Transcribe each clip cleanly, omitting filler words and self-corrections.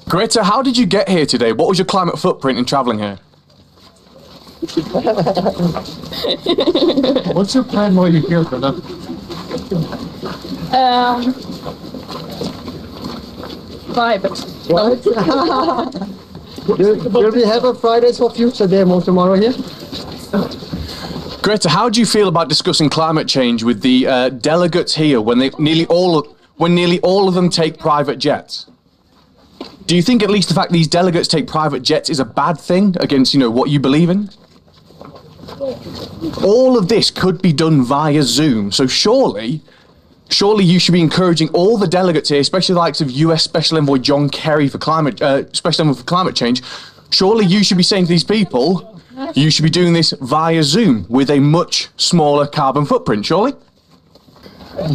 Greta, how did you get here today? What was your climate footprint in travelling here? What's your plan while you're here, Greta? Private. Will we have a Fridays for Future demo tomorrow here? Greta, how do you feel about discussing climate change with the delegates here when nearly all of them take private jets? Do you think at least the fact these delegates take private jets is a bad thing against, what you believe in? All of this could be done via Zoom, so surely you should be encouraging all the delegates here, especially the likes of US Special Envoy John Kerry for Special Envoy for Climate Change. Surely you should be saying to these people, you should be doing this via Zoom with a much smaller carbon footprint, surely?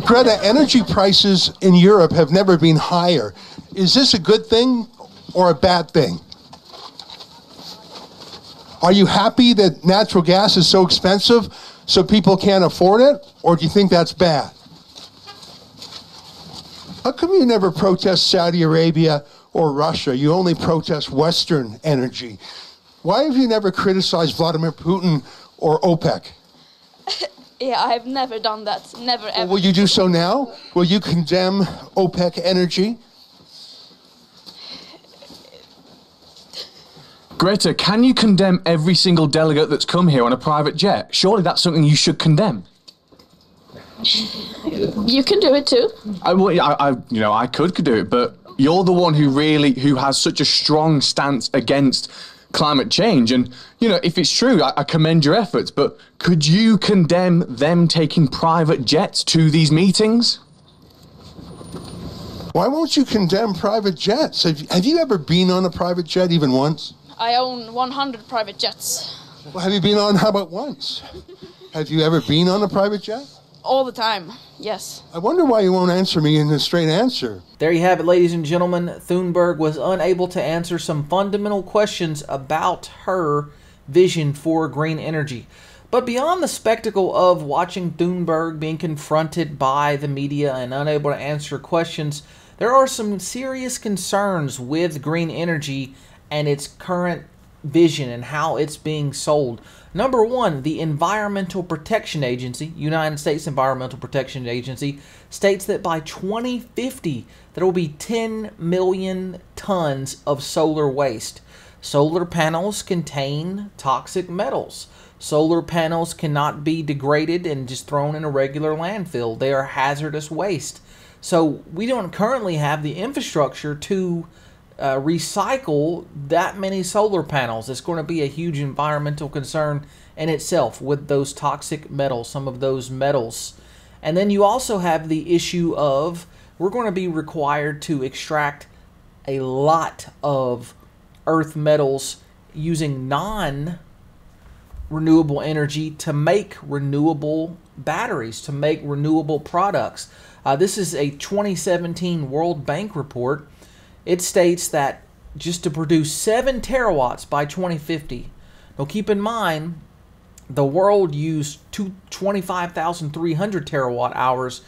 Greta, energy prices in Europe have never been higher. Is this a good thing or a bad thing? Are you happy that natural gas is so expensive so people can't afford it, or do you think that's bad? How come you never protest Saudi Arabia or Russia? You only protest Western energy. Why have you never criticized Vladimir Putin or OPEC? Yeah, I've never done that. Never, ever. Well, will you do so now? Will you condemn OPEC energy? Greta, can you condemn every single delegate that's come here on a private jet? Surely that's something you should condemn. You can do it too. I could do it, but you're the one who has such a strong stance against climate change. And, if it's true, I commend your efforts, but could you condemn them taking private jets to these meetings? Why won't you condemn private jets? Have you ever been on a private jet even once? I own 100 private jets. Well, have you been on, how about once? Have you ever been on a private jet? All the time, yes. I wonder why you won't answer me in a straight answer. There you have it, ladies and gentlemen. Thunberg was unable to answer some fundamental questions about her vision for green energy. But beyond the spectacle of watching Thunberg being confronted by the media and unable to answer questions, there are some serious concerns with green energy and its current vision and how it's being sold. Number one, the Environmental Protection Agency, United States Environmental Protection Agency, states that by 2050, there will be 10 million tons of solar waste. Solar panels contain toxic metals. Solar panels cannot be degraded and just thrown in a regular landfill. They are hazardous waste. So we don't currently have the infrastructure to recycle that many solar panels. It's going to be a huge environmental concern in itself with those toxic metals, some of those metals. And then you also have the issue of we're going to be required to extract a lot of earth metals using non-renewable energy to make renewable batteries, to make renewable products. This is a 2017 World Bank report. It states that just to produce 7 terawatts by 2050. Now keep in mind, the world used 25,300 terawatt hours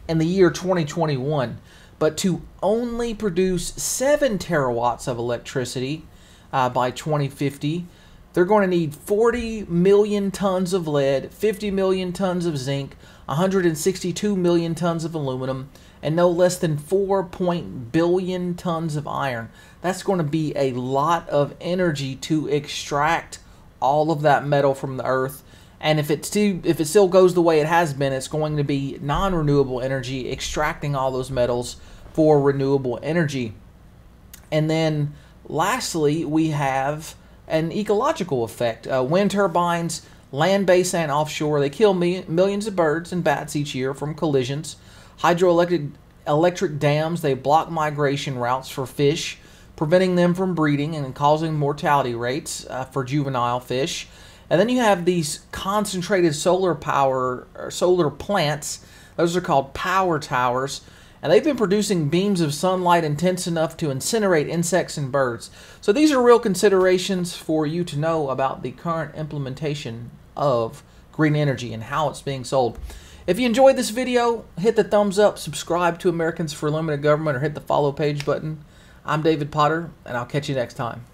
in the year 2021. But to only produce 7 terawatts of electricity by 2050, they're going to need 40 million tons of lead, 50 million tons of zinc, 162 million tons of aluminum, and no less than 4 billion tons of iron. That's going to be a lot of energy to extract all of that metal from the earth. And if it still goes the way it has been, it's going to be non-renewable energy extracting all those metals for renewable energy. And then lastly, we have an ecological effect. Wind turbines, land-based and offshore, they kill millions of birds and bats each year from collisions. Hydroelectric dams, they block migration routes for fish, preventing them from breeding and causing mortality rates for juvenile fish. And then you have these concentrated solar power, or solar plants. Those are called power towers. And they've been producing beams of sunlight intense enough to incinerate insects and birds. So these are real considerations for you to know about the current implementation of green energy and how it's being sold. If you enjoyed this video, hit the thumbs up, subscribe to Americans for Limited Government, or hit the follow page button. I'm David Potter, and I'll catch you next time.